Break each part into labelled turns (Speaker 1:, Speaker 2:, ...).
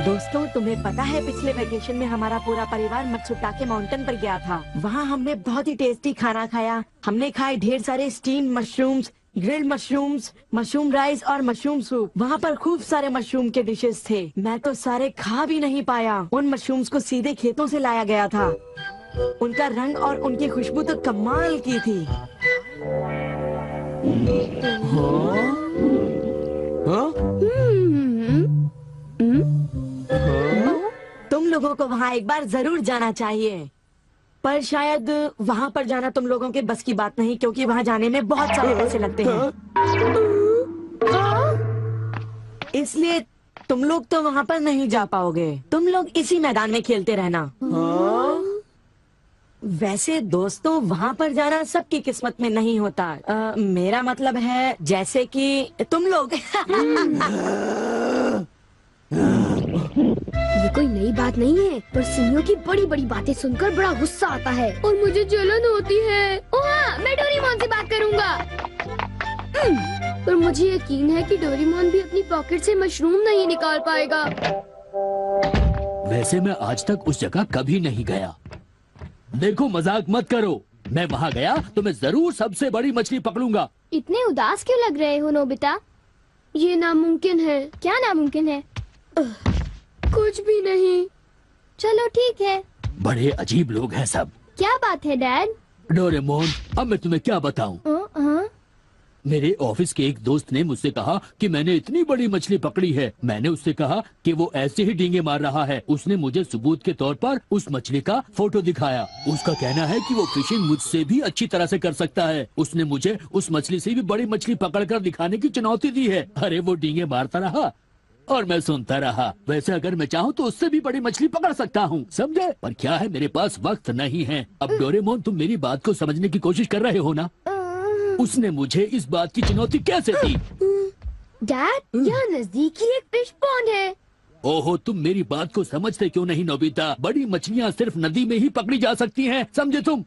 Speaker 1: दोस्तों, तुम्हें पता है पिछले वेकेशन में हमारा पूरा परिवार मत्सुटाके माउंटेन पर गया था। वहाँ हमने बहुत ही टेस्टी खाना खाया। हमने खाए ढेर सारे steam mushrooms, grilled mushrooms, mushroom rice और मशरूम सूप। वहाँ पर खूब सारे मशरूम के डिशेस थे। मैं तो सारे खा भी नहीं पाया। उन मशरूम्स को सीधे खेतों से लाया गया था। उनका रंग और उनकी खुशबू तो कमाल की थी। तुम लोगों को वहाँ एक बार जरूर जाना चाहिए, पर शायद वहाँ पर जाना तुम लोगों के बस की बात नहीं, क्योंकि वहाँ जाने में बहुत सारे पैसे लगते हैं। इसलिए तुम लोग तो वहाँ पर नहीं जा पाओगे। तुम लोग इसी मैदान में खेलते रहना। वैसे दोस्तों, वहाँ पर जाना सबकी किस्मत में नहीं होता। मेरा मतलब है जैसे कि तुम लोग।
Speaker 2: ये कोई नई बात नहीं है, पर सुनियो की बड़ी बड़ी बातें सुनकर बड़ा गुस्सा आता है और मुझे जलन होती है। ओह हाँ, मैं डोरेमोन से बात करूँगा। पर मुझे यकीन है कि डोरेमोन भी अपनी पॉकेट से मशरूम नहीं निकाल पाएगा।
Speaker 3: वैसे मैं आज तक उस जगह कभी नहीं गया। देखो, मजाक मत करो। मैं वहाँ गया तो मैं जरूर सबसे बड़ी मछली पकड़ूंगा।
Speaker 2: इतने उदास क्यों लग रहे हो नोबिता? ये नामुमकिन है। क्या नामुमकिन है? कुछ भी नहीं। चलो ठीक है।
Speaker 3: बड़े अजीब लोग हैं सब।
Speaker 2: क्या बात है डैड?
Speaker 3: डोरेमोन, अब मैं तुम्हें क्या बताऊं? मेरे ऑफिस के एक दोस्त ने मुझसे कहा कि मैंने इतनी बड़ी मछली पकड़ी है। मैंने उससे कहा कि वो ऐसे ही डींगे मार रहा है। उसने मुझे सबूत के तौर पर उस मछली का फोटो दिखाया। उसका कहना है कि वो फिशिंग मुझसे भी अच्छी तरह से कर सकता है। उसने मुझे उस मछली से भी बड़ी मछली पकड़कर दिखाने की चुनौती दी है। अरे वो डींगे मारता रहा और मैं सुनता रहा। वैसे अगर मैं चाहूँ तो उससे भी बड़ी मछली पकड़ सकता हूँ, समझे? पर क्या है, मेरे पास वक्त नहीं है। अब डोरेमोन, तुम मेरी बात को समझने की कोशिश कर रहे हो ना? उसने मुझे इस बात की चुनौती कैसे दी?
Speaker 2: डैड, यहाँ नजदीक ही एक फिश पॉन्ड है।
Speaker 3: ओहो, तुम मेरी बात को समझते क्यों नहीं नोबिता? बड़ी मछलियाँ सिर्फ नदी में ही पकड़ी जा सकती हैं, समझे तुम?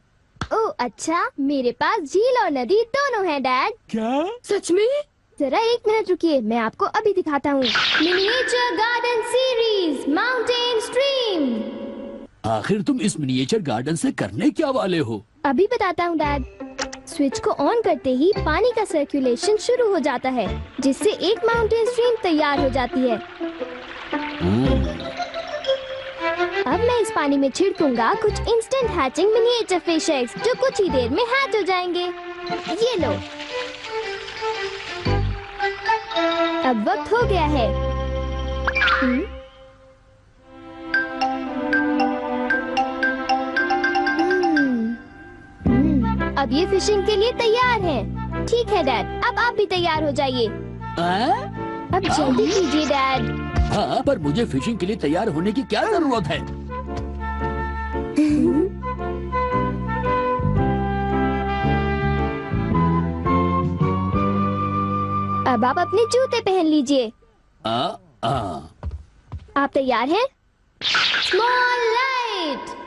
Speaker 2: ओह अच्छा, मेरे पास झील और नदी दोनों हैं डैड।
Speaker 3: क्या?
Speaker 2: सच में? जरा एक मिनट रुकिए, मैं आपको अभी दिखाता हूँ। Miniature garden series mountain stream.
Speaker 3: आखिर तुम इस मिनिएचर गार्डन से करने क्या वाले हो?
Speaker 2: अभी बताता हूँ डैड। स्विच को ऑन करते ही पानी का सर्कुलेशन शुरू हो जाता है, जिससे एक माउंटेन स्ट्रीम तैयार हो जाती है। अब मैं इस पानी में छिड़कूंगा कुछ instant hatching miniature fish eggs, जो कुछ ही देर में हैच हो जाएंगे। ये लो। अब वक्त हो गया है। अब ये फिशिंग के लिए तैयार हैं। ठीक है डैड, अब आप भी तैयार हो जाइए। अब जल्दी कीजिए डैड।
Speaker 3: हाँ, पर मुझे फिशिंग के लिए तैयार होने की क्या जरूरत है?
Speaker 2: अब आप अपने जूते पहन लीजिए। आप तैयार हैं? Small light.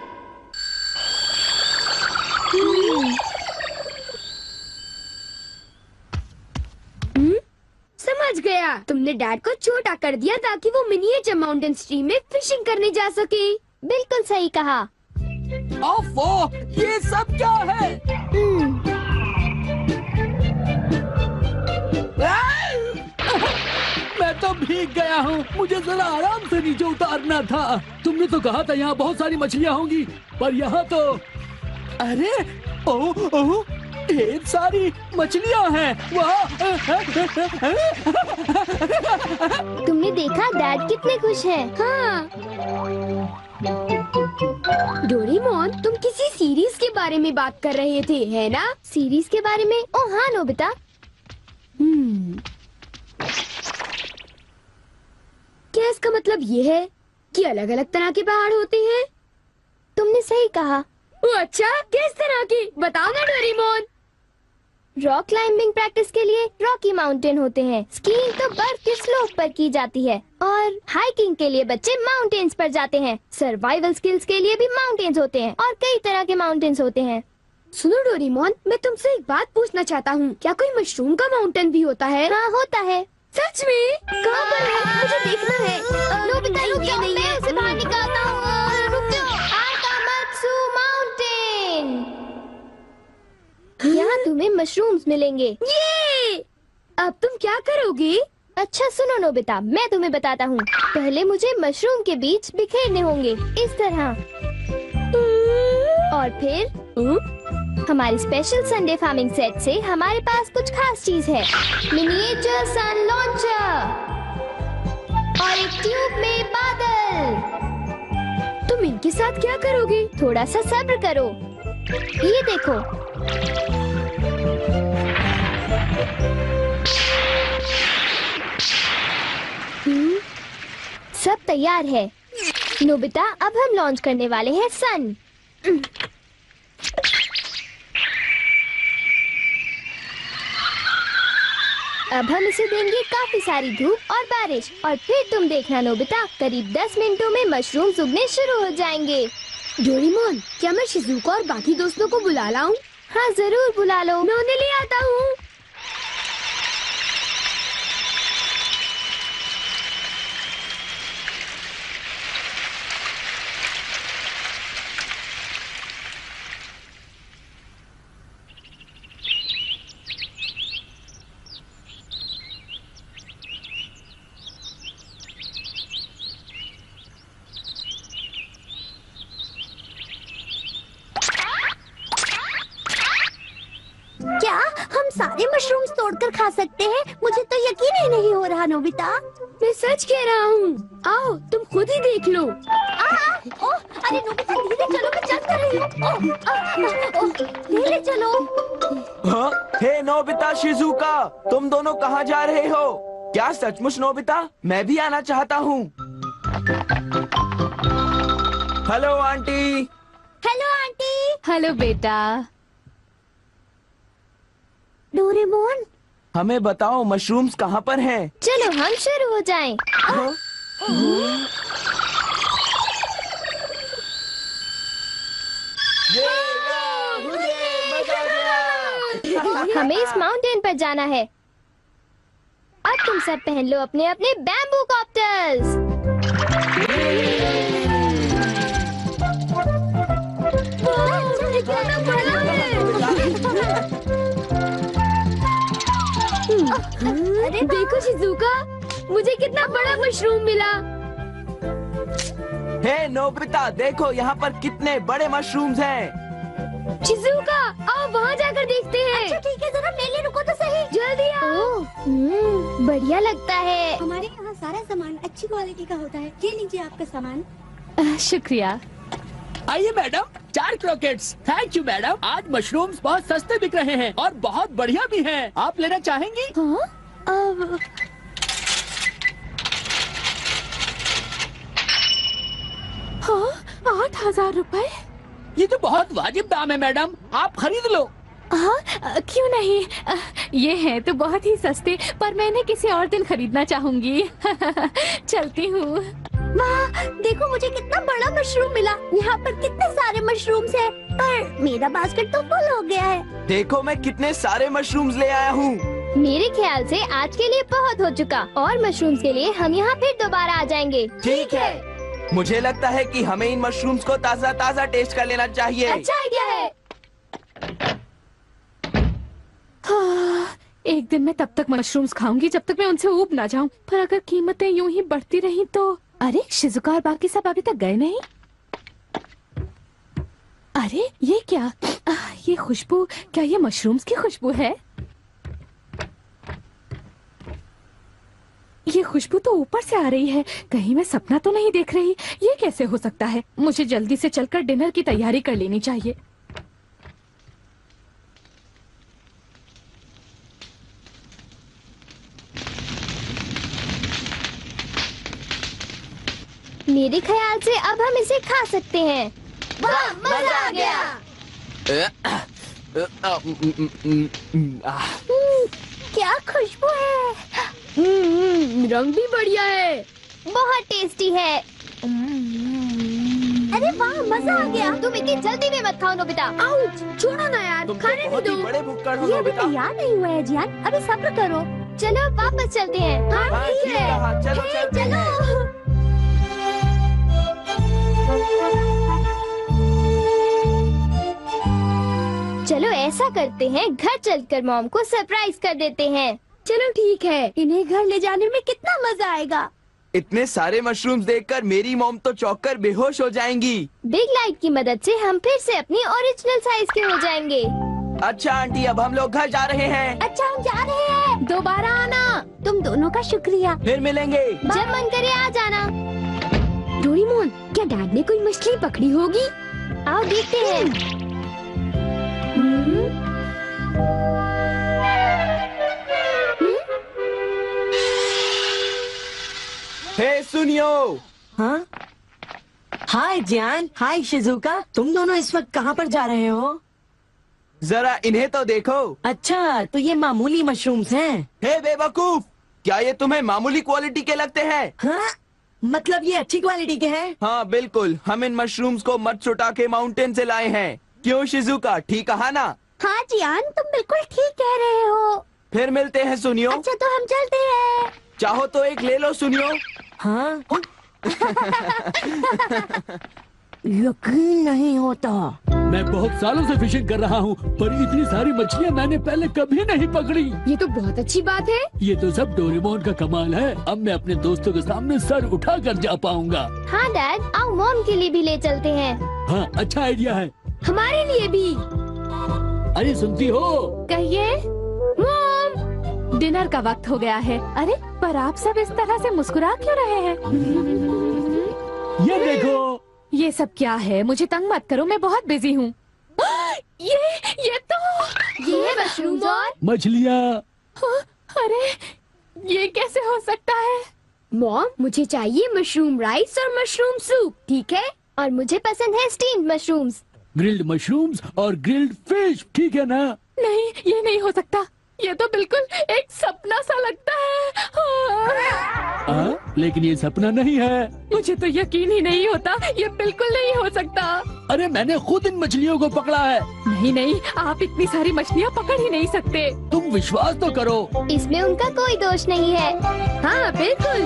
Speaker 2: समझ गया, तुमने डैड को छोटा कर दिया ताकि वो मिनिएचर माउंटेन स्ट्रीम में फिशिंग करने जा सके। बिल्कुल सही कहा।
Speaker 3: ओफो, ये सब क्या है? मैं तो भीग गया हूँ। मुझे जरा आराम से नीचे उतारना था। तुमने तो कहा था यहाँ बहुत सारी मछलियाँ होंगी, पर यहाँ तो अरे ओह, ढेर सारी मछलियाँ हैं।
Speaker 2: तुमने देखा डैड कितने खुश हैं। हाँ। डोरेमोन, तुम किसी सीरीज के बारे में बात कर रहे थे, है ना? सीरीज के बारे में? ओह हाँ नोबिता। क्या इसका मतलब ये है कि अलग अलग तरह के पहाड़ होते हैं? तुमने सही कहा। ओह अच्छा, किस तरह की? बताओ ना डोरेमोन। रॉक क्लाइंबिंग प्रैक्टिस के लिए रॉकी माउंटेन होते हैं। स्कीइंग तो बर्फ के स्लोप पर की जाती है, और हाइकिंग के लिए बच्चे माउंटेन्स पर जाते हैं। सर्वाइवल स्किल्स के लिए भी माउंटेन्स होते हैं, और कई तरह के माउंटेन्स होते हैं। सुनो डोरेमोन, मैं तुमसे एक बात पूछना चाहता हूँ। क्या कोई मशरूम का माउंटेन भी होता है? हाँ होता है। सच में? कहाँ पर है? मुझे देखना है। नोबिता रुक जाओ, मैं उसे बाहर निकालता हूँ। रुक जाओ। आकामात्सु माउंटेन। यहाँ तुम्हें मशरूम्स मिलेंगे। ये! अब तुम क्या करोगी? अच्छा सुनो नोबिता, मैं तुम्हें बताता हूँ। पहले मुझे मशरूम के बीज बिखेरने होंगे, इस तरह। और फिर हमारी स्पेशल संडे फार्मिंग सेट से हमारे पास कुछ खास चीज है। मिनिएचर सन लॉन्चर और एक ट्यूब में बादल। तुम इनके साथ क्या करोगी? थोड़ा सा सब्र करो। ये देखो। सब तैयार है नोबिता। अब हम लॉन्च करने वाले हैं सन। अब हम इसे देंगे काफी सारी धूप और बारिश, और फिर तुम देखना नोबिता, करीब 10 मिनटों में मशरूम्स उगने शुरू हो जाएंगे। डोरेमोन, क्या मैं शिजुका और बाकी दोस्तों को बुला लाऊं? हाँ जरूर बुला लो, मैं उन्हें ले आता हूँ।
Speaker 4: क्या हम सारे मशरूम्स तोड़कर खा सकते हैं? मुझे तो यकीन ही नहीं हो रहा नोबिता।
Speaker 2: मैं सच कह रहा हूँ। आओ तुम खुद ही देख लो।
Speaker 4: ओह, अरे नोबिता धीरे चलो, मैं चल कर रही हूँ। धीरे चलो।
Speaker 5: हाँ? हे नोबिता, शिजुका, तुम दोनों कहाँ जा रहे हो? क्या सचमुच नोबिता? मैं भी आना चाहता हूँ। Hello aunty.
Speaker 4: Hello aunty.
Speaker 6: Hello बेटा।
Speaker 4: डोरेमोन,
Speaker 5: हमें बताओ मशरूम्स कहाँ पर हैं?
Speaker 2: चलो हम शुरू हो जाएं।
Speaker 5: हाँ?
Speaker 2: हमें इस माउंटेन पर जाना है। अब तुम सब पहन लो अपने अपने बैम्बू कॉप्टर्स।
Speaker 4: अरे
Speaker 2: देखो शिजुका, मुझे कितना बड़ा मशरूम मिला।
Speaker 5: हे नोबिता, देखो यहाँ पर कितने बड़े मशरूम्स हैं।
Speaker 2: शिजुका, आओ वहाँ जाकर देखते हैं।
Speaker 4: अच्छा ठीक है, जरा मेले रुको तो सही।
Speaker 2: जल्दी आओ। बढ़िया लगता है।
Speaker 4: हमारे यहाँ सारा सामान अच्छी क्वालिटी का होता है। ये लीजिए आपका सामान।
Speaker 6: शुक्रिया।
Speaker 3: आइए madam, 4 croquettes. Thank you madam. आज मशरूम्स बहुत सस्ते बिक रहे हैं और बहुत बढ़िया भी हैं। आप लेना चाहेंगी?
Speaker 2: हाँ? अब
Speaker 6: 8,000 रुपए?
Speaker 3: ये तो बहुत वाजिब दाम है मैडम, आप खरीद लो।
Speaker 6: हाँ, क्यों नहीं। ये है तो बहुत ही सस्ते, पर मैं इन्हें किसी और दिन खरीदना चाहूंगी। चलती हूँ।
Speaker 4: वाह, देखो मुझे कितना बड़ा मशरूम मिला। यहाँ पर कितने सारे मशरूम्स हैं, पर मेरा बास्केट तो फुल हो गया है।
Speaker 5: देखो मैं कितने सारे मशरूम्स ले आया हूँ।
Speaker 2: मेरे ख्याल से आज के लिए बहुत हो चुका, और मशरूम्स के लिए हम यहाँ फिर दोबारा आ जाएंगे।
Speaker 5: ठीक है। मुझे लगता है कि हमें इन मशरूम्स को ताज़ा ताज़ा टेस्ट कर लेना चाहिए।
Speaker 2: अच्छा आइडिया है।
Speaker 6: एक दिन मैं तब तक मशरूम्स खाऊंगी जब तक मैं उनसे ऊब ना जाऊं। पर अगर कीमतें यूं ही बढ़ती रही तो। अरे शिजुका और बाकी सब अभी तक गए नहीं। अरे ये क्या? ये खुशबू, क्या ये मशरूम्स की खुशबू है? ये खुशबू तो ऊपर से आ रही है। कहीं मैं सपना तो नहीं देख रही? ये कैसे हो सकता है? मुझे जल्दी से चलकर डिनर की तैयारी कर लेनी चाहिए।
Speaker 2: मेरे ख्याल से अब हम इसे खा सकते हैं। वाह, मजा आ गया।
Speaker 4: क्या खुशबू है।
Speaker 2: रंग भी बढ़िया है। बहुत टेस्टी है।
Speaker 4: अरे वाह, मजा आ गया।
Speaker 2: तुम इतनी जल्दी में मत खाओ नोबिता।
Speaker 4: आउच, छोड़ो ना यार,
Speaker 5: तुम तो
Speaker 4: खाने
Speaker 5: बहुत
Speaker 4: नहीं
Speaker 5: ही
Speaker 4: दो।
Speaker 5: बड़े भुक्कड़ हो
Speaker 4: ये अभी
Speaker 5: नोबिता।
Speaker 4: तैयार नहीं हुआ है जियान, अभी सब्र करो।
Speaker 2: चलो वापस चलते हैं। हाँ
Speaker 5: हाँ,
Speaker 2: ठीक
Speaker 5: ठीक
Speaker 2: है।
Speaker 5: कहा, चलो
Speaker 2: हे,
Speaker 5: चलते हैं।
Speaker 2: चलो ऐसा करते हैं, घर चलकर मॉम को सरप्राइज कर देते हैं। चलो ठीक है।
Speaker 4: इन्हें घर ले जाने में कितना मजा आएगा।
Speaker 5: इतने सारे मशरूम्स देखकर मेरी मॉम तो चौंक कर बेहोश हो जाएंगी।
Speaker 2: बिग लाइट की मदद से हम फिर से अपनी ओरिजिनल साइज के हो जाएंगे।
Speaker 5: अच्छा आंटी, अब हम लोग घर जा रहे हैं।
Speaker 4: अच्छा हम जा रहे हैं।
Speaker 6: दोबारा आना।
Speaker 4: तुम दोनों का शुक्रिया।
Speaker 5: फिर मिलेंगे।
Speaker 2: जब मन करे आ जाना। डोरेमोन, क्या डैड ने कोई मछली पकड़ी होगी? आओ देखते हैं।
Speaker 5: हे सुनियो,
Speaker 1: हाँ हाय जियान, हाय शिजुका, तुम दोनों इस वक्त कहाँ पर जा रहे हो?
Speaker 5: जरा इन्हें तो देखो।
Speaker 1: अच्छा, तो ये मामूली मशरूम्स हैं।
Speaker 5: हे बेवकूफ, क्या ये तुम्हें मामूली क्वालिटी के लगते हैं?
Speaker 1: हाँ? मतलब ये अच्छी क्वालिटी के हैं?
Speaker 5: हाँ बिल्कुल, हम इन मशरूम्स को मत्सुटाके माउंटेन से लाए हैं। क्यों शिजुका, ठीक कहा ना?
Speaker 4: हाँ जियान, तुम बिल्कुल ठीक कह रहे हो।
Speaker 5: फिर मिलते हैं सुनियो।
Speaker 4: अच्छा तो हम चलते हैं।
Speaker 5: चाहो तो एक ले लो सुनियो।
Speaker 1: हाँ? यकीन नहीं होता।
Speaker 3: मैं बहुत सालों से फिशिंग कर रहा हूँ, पर इतनी सारी मछलियाँ मैंने पहले कभी नहीं पकड़ी।
Speaker 2: ये तो बहुत अच्छी बात है।
Speaker 3: ये तो सब डोरेमोन का कमाल है। अब मैं अपने दोस्तों के सामने सर उठा कर जा पाऊंगा।
Speaker 2: हाँ डैड, आओ मॉम के लिए भी ले चलते हैं।
Speaker 3: हाँ, अच्छा आइडिया है।
Speaker 2: हमारे लिए भी।
Speaker 3: अरे सुनती हो?
Speaker 6: कहिए।
Speaker 2: मॉम,
Speaker 6: डिनर का वक्त हो गया है। अरे पर आप सब इस तरह से मुस्कुरा क्यों रहे हैं?
Speaker 3: ये देखो।
Speaker 6: ये सब क्या है? मुझे तंग मत करो, मैं बहुत बिजी हूँ। ये तो
Speaker 2: ये है मशरूम और
Speaker 3: मछलियाँ।
Speaker 6: अरे ये कैसे हो सकता है?
Speaker 2: मॉम, मुझे चाहिए मशरूम राइस और मशरूम सूप, ठीक है? और मुझे पसंद है स्टीम्ड मशरूम्स।
Speaker 3: ग्रिल्ड मशरूम्स और ग्रिल्ड फिश, ठीक है ना?
Speaker 6: नहीं, ये नहीं हो सकता। ये तो बिल्कुल एक सपना सा लगता है।
Speaker 3: लेकिन ये सपना नहीं है।
Speaker 6: मुझे तो यकीन ही नहीं होता, ये बिल्कुल नहीं हो सकता।
Speaker 3: अरे मैंने खुद इन मछलियों को पकड़ा है।
Speaker 6: नहीं नहीं, आप इतनी सारी मछलियाँ पकड़ ही नहीं सकते।
Speaker 3: तुम विश्वास तो करो।
Speaker 2: इसमें उनका कोई दोष नहीं है। हाँ बिल्कुल।